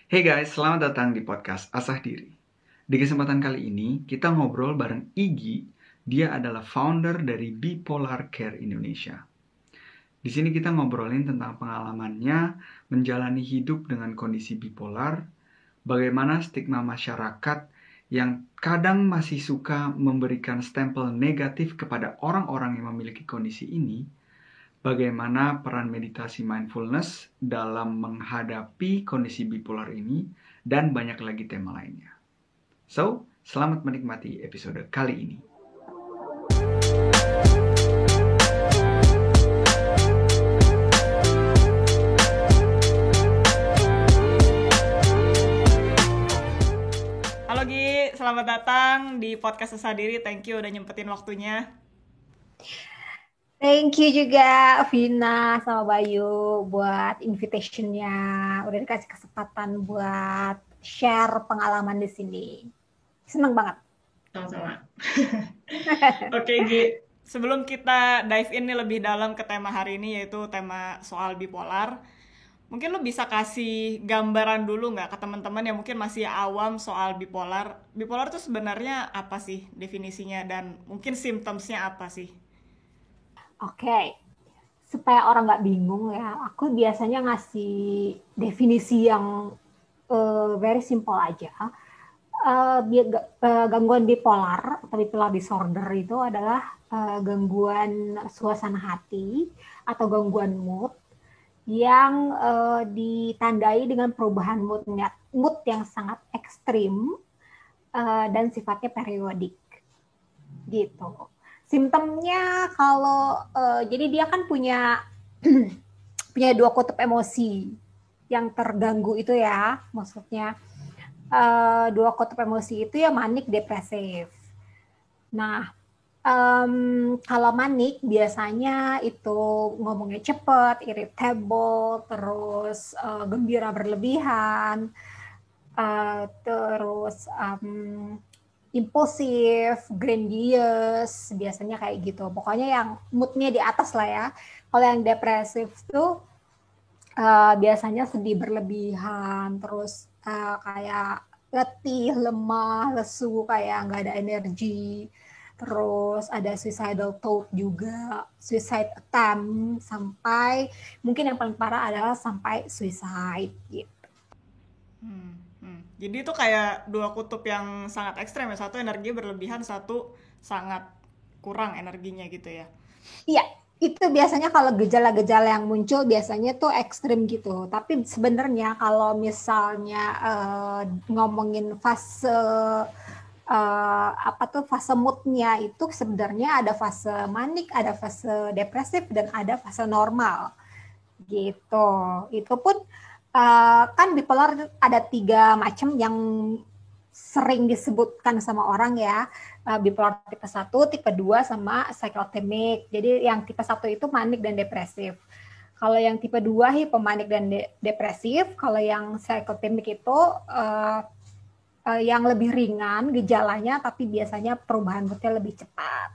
Hey guys, selamat datang di podcast Asah Diri. Di kesempatan kali ini, kita ngobrol bareng Iggy. Dia adalah founder dari Bipolar Care Indonesia. Di sini kita ngobrolin tentang pengalamannya menjalani hidup dengan kondisi bipolar, bagaimana stigma masyarakat yang kadang masih suka memberikan stempel negatif kepada orang-orang yang memiliki kondisi ini, bagaimana peran meditasi mindfulness dalam menghadapi kondisi bipolar ini, dan banyak lagi tema lainnya. So, selamat menikmati episode kali ini. Halo Gi, selamat datang di podcast Sesa Diri. Thank you udah nyempetin waktunya. Thank you juga Vina sama Bayu buat invitation-nya. Udah dikasih kesempatan buat share pengalaman di sini. Seneng banget. Sama-sama. Oke Gi, sebelum kita dive in nih lebih dalam ke tema hari ini, yaitu tema soal bipolar, mungkin lo bisa kasih gambaran dulu nggak ke teman-teman yang mungkin masih awam soal bipolar. Bipolar itu sebenarnya apa sih definisinya dan mungkin symptoms-nya apa sih? Oke, supaya orang nggak bingung ya, aku biasanya ngasih definisi yang very simple aja. Gangguan bipolar atau bipolar disorder itu adalah gangguan suasana hati atau gangguan mood yang ditandai dengan perubahan mood yang sangat ekstrim dan sifatnya periodik gitu. Simptomnya kalau jadi dia kan punya punya dua kutub emosi yang terganggu itu ya, maksudnya dua kutub emosi itu ya manik depresif. Nah, kalau manik biasanya itu ngomongnya cepet, irritable, terus gembira berlebihan, terus impulsif, grandiose, biasanya kayak gitu. Pokoknya yang moodnya di atas lah ya. Kalau yang depresif tuh biasanya sedih berlebihan, terus kayak letih, lemah, lesu, kayak nggak ada energi. Terus ada suicidal thought juga, suicide attempt, sampai mungkin yang paling parah adalah sampai suicide gitu. Jadi itu kayak dua kutub yang sangat ekstrem ya. Satu energi berlebihan, satu sangat kurang energinya gitu ya. Iya, itu biasanya kalau gejala-gejala yang muncul biasanya tuh ekstrim gitu. Tapi sebenarnya kalau misalnya ngomongin fase apa tuh fase moodnya itu sebenarnya ada fase manik, ada fase depresif, dan ada fase normal gitu. Itu pun kan bipolar ada 3 macam yang sering disebutkan sama orang ya, bipolar tipe 1, tipe 2, sama cyclothymic. Jadi yang tipe 1 itu manik dan depresif. Kalau yang tipe 2 hipomanik dan depresif, kalau yang cyclothymic itu yang lebih ringan gejalanya, tapi biasanya perubahan moodnya lebih cepat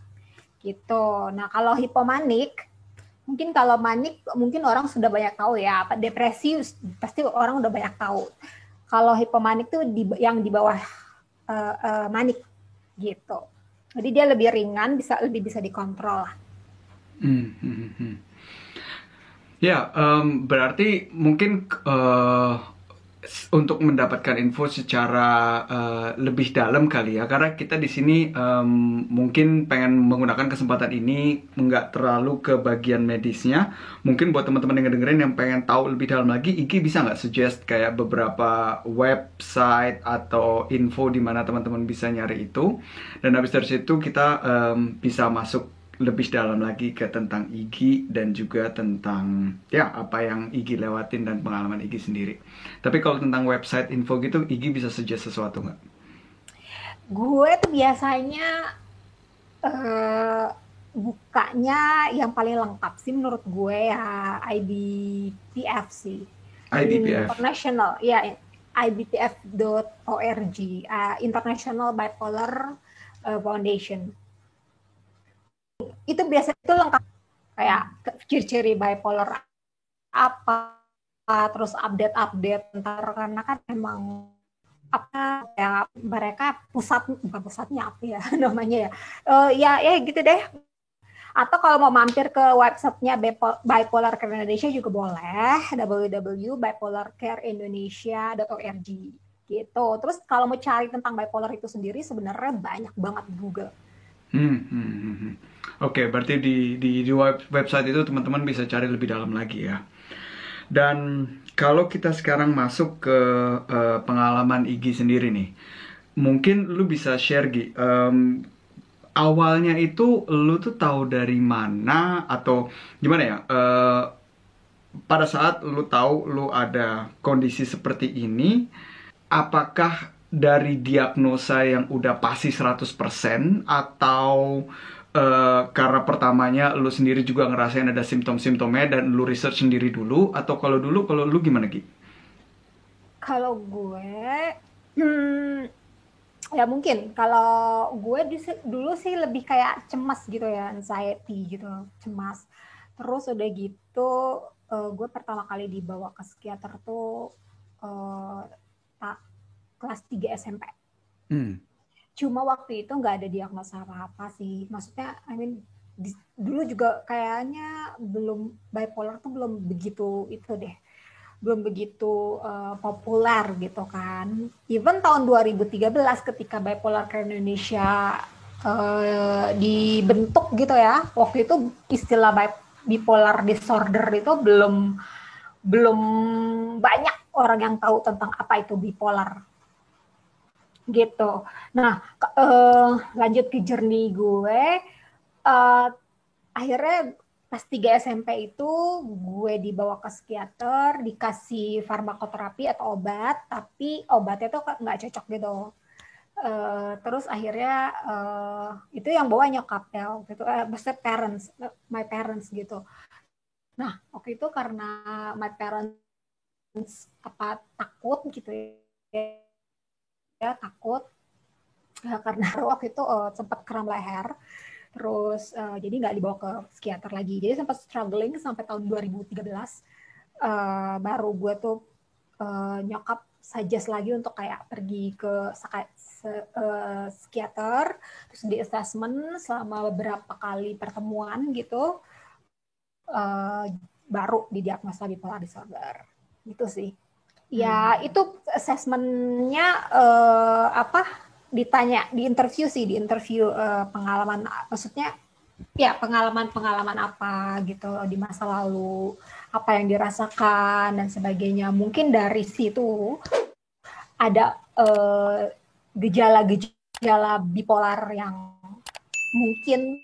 gitu. Nah, kalau hipomanik, mungkin kalau manik mungkin orang sudah banyak tahu ya, apa depresi pasti orang udah banyak tahu. Kalau hipomanik tuh yang di bawah manik gitu. Jadi dia lebih ringan, lebih bisa dikontrol. Hmm, hmm, hmm. Ya, berarti mungkin untuk mendapatkan info secara lebih dalam kali ya, karena kita di sini mungkin pengen menggunakan kesempatan ini nggak terlalu ke bagian medisnya. Mungkin buat teman-teman yang dengerin yang pengen tahu lebih dalam lagi, Iki bisa nggak suggest kayak beberapa website atau info di mana teman-teman bisa nyari itu, dan habis dari situ kita bisa masuk lebih dalam lagi ke tentang Igi dan juga tentang ya apa yang Igi lewatin dan pengalaman Igi sendiri. Tapi kalau tentang website info gitu, Igi bisa suggest sesuatu nggak? Gue tuh biasanya eh, bukanya yang paling lengkap sih menurut gue ya IBPF sih. IDPF. International, ya, ibpf.org, International Bipolar Foundation. Itu biasanya itu lengkap kayak ciri-ciri bipolar apa, terus update ntar, karena kan emang apa ya, mereka bukan pusatnya apa ya namanya ya, ya gitu deh. Atau kalau mau mampir ke websitenya Bipolar Care Indonesia juga boleh, www.bipolarcareindonesia.org gitu. Terus kalau mau cari tentang bipolar itu sendiri sebenarnya banyak banget di Google. Oke, berarti di website itu teman-teman bisa cari lebih dalam lagi ya. Dan kalau kita sekarang masuk ke pengalaman Igi sendiri nih, mungkin lu bisa share Gi, awalnya itu lu tuh tahu dari mana atau gimana ya? Pada saat lu tahu lu ada kondisi seperti ini, apakah dari diagnosa yang udah pasti 100% atau karena pertamanya lu sendiri juga ngerasain ada simptom-simptomnya dan lu research sendiri dulu, atau kalau lu gimana Gi? Kalau gue ya mungkin kalau gue dulu sih lebih kayak cemas gitu ya, anxiety gitu, cemas. Terus udah gitu gue pertama kali dibawa ke psikiater tuh kelas 3 SMP. Cuma waktu itu nggak ada diagnosa apa-apa sih. Maksudnya, dulu juga kayaknya bipolar tuh belum begitu itu deh. Belum begitu populer gitu kan. Even tahun 2013 ketika Bipolar Care Indonesia dibentuk gitu ya, waktu itu istilah bipolar disorder itu belum banyak orang yang tahu tentang apa itu bipolar gitu. Nah, lanjut ke journey gue, akhirnya pas 3 SMP itu gue dibawa ke psikiater, dikasih farmakoterapi atau obat, tapi obatnya tuh nggak cocok gitu. Terus akhirnya itu yang bawa nyokap ya, waktu itu maksudnya my parents gitu. Nah, waktu itu karena my parents takut gitu ya, takut ya, karena waktu itu sempat kram leher. Terus jadi nggak dibawa ke psikiater lagi. Jadi sempat struggling sampai tahun 2013. Baru gue tuh nyokap suggest lagi untuk kayak pergi ke psikiater. Terus di assessment selama beberapa kali pertemuan gitu. Baru didiagnosa bipolar disorder. Gitu sih. Ya itu assessment-nya ditanya di interview pengalaman, maksudnya ya pengalaman apa gitu di masa lalu, apa yang dirasakan dan sebagainya. Mungkin dari situ ada gejala bipolar yang mungkin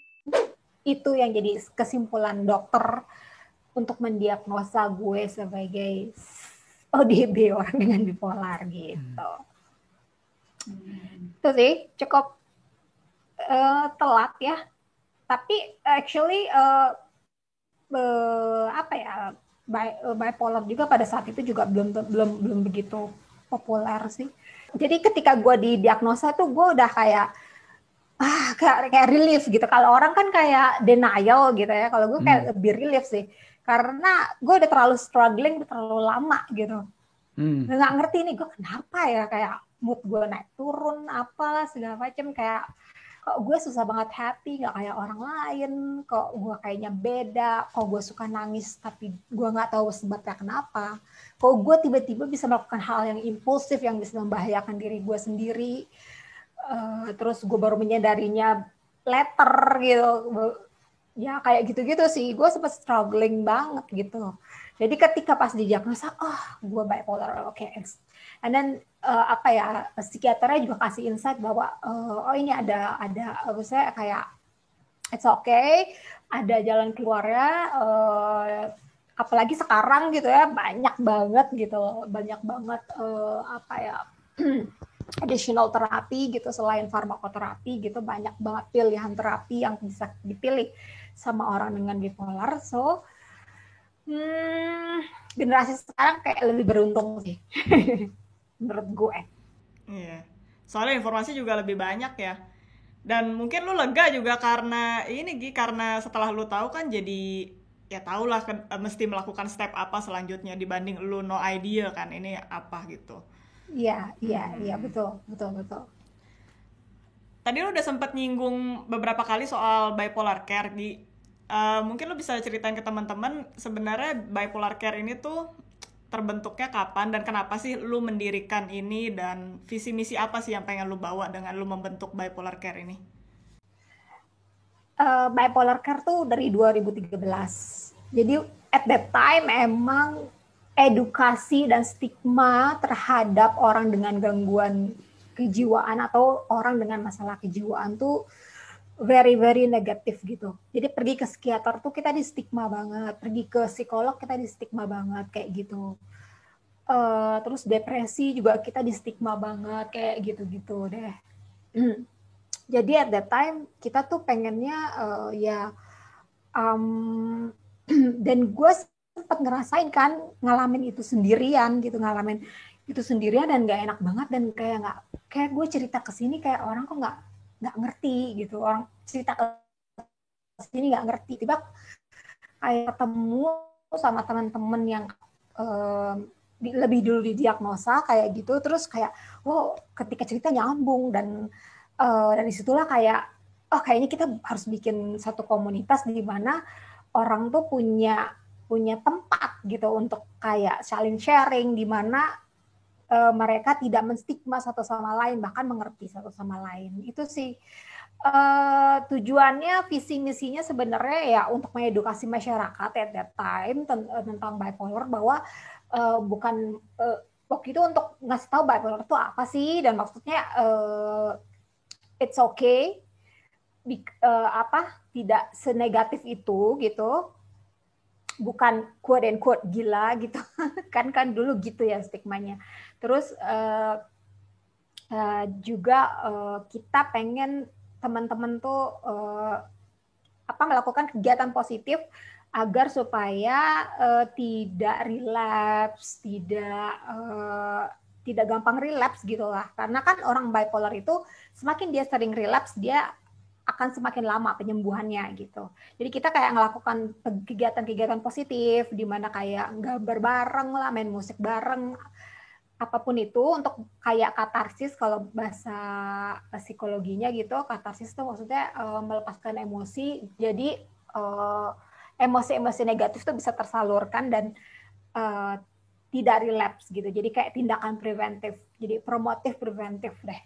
itu yang jadi kesimpulan dokter untuk mendiagnosa gue sebagai ODB, orang dengan bipolar gitu. Itu sih cukup telat ya, tapi actually bipolar juga pada saat itu juga belum begitu populer sih. Jadi ketika gue didiagnosa tuh gue udah kayak relief gitu. Kalau orang kan kayak denial gitu ya, kalau gue kayak lebih relief sih, karena gue udah terlalu struggling, udah terlalu lama gitu. Nggak ngerti nih gue kenapa ya, kayak mood gue naik turun apalah segala macam, kayak kok gue susah banget happy, nggak kayak orang lain, kok gue kayaknya beda, kok gue suka nangis tapi gue nggak tahu sebabnya kenapa, kok gue tiba-tiba bisa melakukan hal yang impulsif yang bisa membahayakan diri gue sendiri. Terus gue baru menyadarinya later gitu ya, kayak gitu-gitu sih. Gue sempat struggling banget gitu. Jadi ketika pas didiagnosa, gue bipolar, oke. And then psikiaternya juga kasih insight bahwa ini ada maksudnya kayak it's okay, ada jalan keluarnya. Apalagi sekarang gitu ya, banyak banget additional terapi gitu selain farmakoterapi gitu, banyak banget pilihan terapi yang bisa dipilih sama orang dengan bipolar. So generasi sekarang kayak lebih beruntung sih menurut gue. Iya, soalnya informasi juga lebih banyak ya, dan mungkin lu lega juga karena ini Gi, karena setelah lu tahu kan jadi ya tahulah mesti melakukan step apa selanjutnya dibanding lu no idea kan ini apa gitu. Iya, betul. Tadi lu udah sempat nyinggung beberapa kali soal bipolar care. Mungkin lu bisa ceritain ke teman-teman sebenarnya bipolar care ini tuh terbentuknya kapan dan kenapa sih lu mendirikan ini, dan visi misi apa sih yang pengen lu bawa dengan lu membentuk bipolar care ini? Bipolar care tuh dari 2013. Jadi at that time emang edukasi dan stigma terhadap orang dengan gangguan kejiwaan atau orang dengan masalah kejiwaan tuh very negatif gitu. Jadi pergi ke psikiater tuh kita di stigma banget, pergi ke psikolog kita di stigma banget kayak gitu. Terus depresi juga kita di stigma banget kayak gitu-gitu deh. Jadi at that time kita tuh pengennya dan gue sempat ngerasain kan ngalamin itu sendirian dan nggak enak banget, dan kayak gue cerita ke sini kayak orang kok nggak ngerti gitu, orang cerita ke sini nggak ngerti, tiba kayak ketemu sama teman-teman yang lebih dulu didiagnosa kayak gitu, terus kayak ketika cerita nyambung, dan dari situlah kayak kayaknya kita harus bikin satu komunitas di mana orang tuh punya tempat gitu untuk kayak saling sharing, di mana mereka tidak menstigma satu sama lain, bahkan mengerti satu sama lain. Itu sih tujuannya, visi misinya sebenarnya ya untuk mengedukasi masyarakat at that time tentang bipolar, bahwa bukan waktu itu untuk ngasih tahu bipolar itu apa sih, dan maksudnya it's okay, tidak senegatif itu gitu, bukan quote and quote gila gitu kan dulu gitu ya stigmanya. Terus juga kita pengen teman-teman tuh melakukan kegiatan positif agar supaya tidak relapse, tidak gampang relapse gitulah. Karena kan orang bipolar itu semakin dia sering relapse, dia akan semakin lama penyembuhannya gitu. Jadi kita kayak ngelakukan kegiatan-kegiatan positif, di mana kayak gambar bareng lah, main musik bareng, apapun itu untuk kayak katarsis, kalau bahasa psikologinya gitu. Katarsis itu maksudnya melepaskan emosi, jadi emosi-emosi negatif itu bisa tersalurkan dan tidak relapse gitu. Jadi kayak tindakan preventif, jadi promotif preventif deh.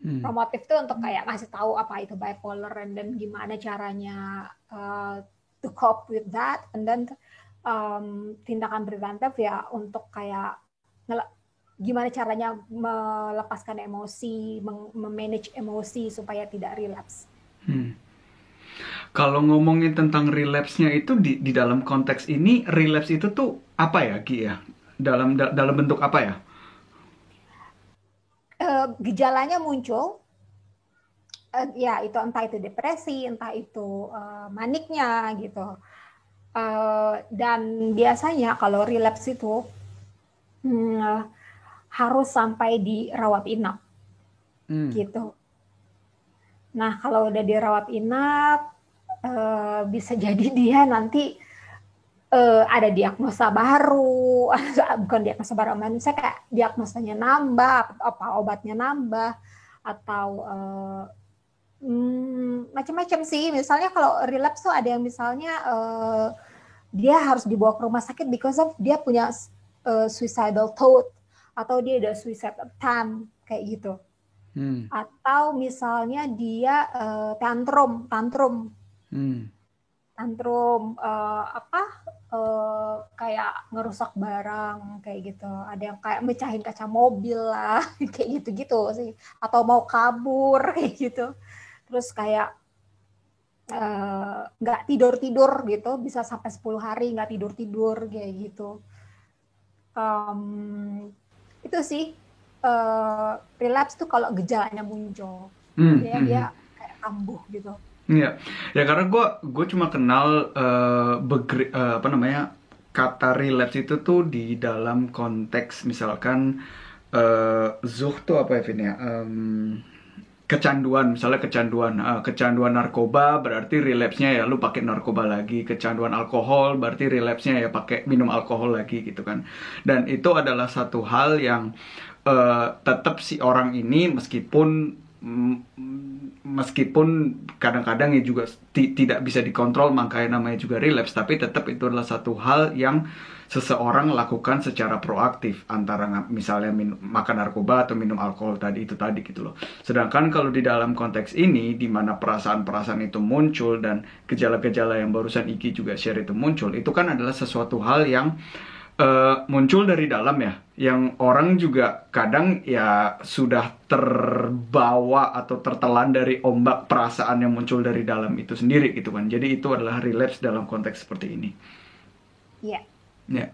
Promotif tuh untuk kayak ngasih tahu apa itu bipolar, dan gimana caranya to cope with that, and then tindakan preventif ya untuk kayak gimana caranya melepaskan emosi, memanage emosi supaya tidak relapse. Kalau ngomongin tentang relapse-nya itu di dalam konteks ini, relapse itu tuh apa ya, Ki ya? Dalam bentuk apa ya? Gejalanya muncul, ya itu entah itu depresi, entah itu maniknya gitu. Dan biasanya kalau relapse itu harus sampai dirawat inap, gitu. Nah kalau udah dirawat inap, bisa jadi dia nanti ada diagnosa baru, bukan diagnosa baru, maksudnya kayak diagnosanya nambah, obatnya nambah, atau macam-macam sih. Misalnya kalau relapse tuh ada yang misalnya dia harus dibawa ke rumah sakit because of dia punya suicidal thought, atau dia ada suicide attempt kayak gitu. Atau misalnya dia tantrum, kayak ngerusak barang kayak gitu. Ada yang kayak mecahin kaca mobil lah kayak gitu-gitu sih, atau mau kabur kayak gitu. Terus kayak nggak tidur gitu, bisa sampai 10 hari nggak tidur kayak gitu. Itu sih relapse tuh kalau gejalanya muncul, dia kayak kambuh gitu. Iya, ya karena gue cuma kenal kata relapse itu tuh di dalam konteks misalkan Zuh tuh apa ya, Vin ya? kecanduan, misalnya kecanduan narkoba berarti relapse-nya ya lu pakai narkoba lagi, kecanduan alkohol berarti relapse-nya ya pakai minum alkohol lagi gitu kan. Dan itu adalah satu hal yang tetap si orang ini meskipun kadang-kadang ya juga tidak bisa dikontrol, makanya namanya juga relapse, tapi tetap itu adalah satu hal yang seseorang lakukan secara proaktif, antara misalnya makan narkoba atau minum alkohol tadi gitu loh. Sedangkan kalau di dalam konteks ini, di mana perasaan-perasaan itu muncul dan gejala-gejala yang barusan Iki juga share itu muncul, itu kan adalah sesuatu hal yang muncul dari dalam ya, yang orang juga kadang ya sudah terbawa atau tertelan dari ombak perasaan yang muncul dari dalam itu sendiri gitu kan. Jadi itu adalah relapse dalam konteks seperti ini. Iya. Ya.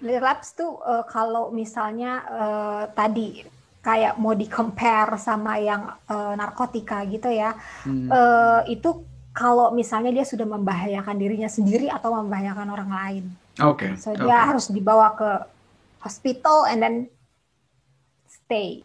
Relapse tuh kalau misalnya tadi kayak mau di-compare sama yang narkotika gitu ya, itu kalau misalnya dia sudah membahayakan dirinya sendiri atau membahayakan orang lain. So dia harus dibawa ke hospital and then stay.